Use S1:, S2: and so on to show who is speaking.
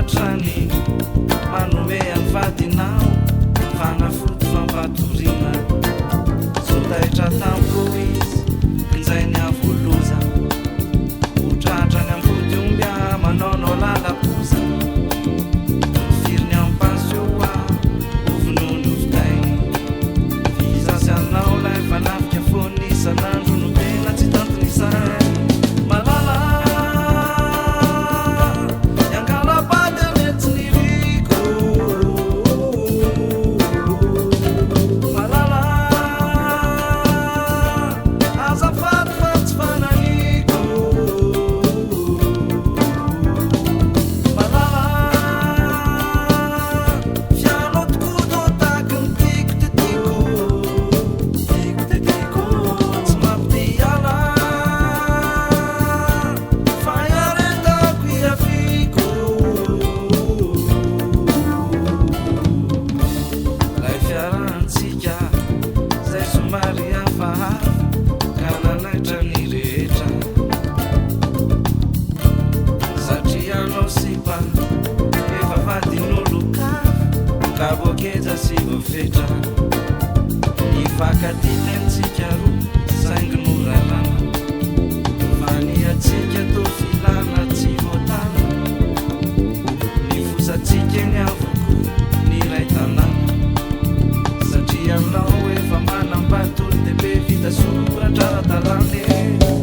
S1: matrany manome amin'ny vadinao fanafoty fampatorina sotaitra tamiko izy inzay ny avoloza hotratrany amin'ny fodiombia manao lalapoza firiny amin'ny pasioa ovinono ovitainy vizasy anao lay fanafika fony isan'andro no tena tsy tantonisay malala Kabokeza si vofetra ifakatitentsika roa saingy norarana faniatsika to filana tsy voatana nifosatsika eny avoko ny ray tanàna satria aminao efa manambatolo dia be vita soratra ara-dalàna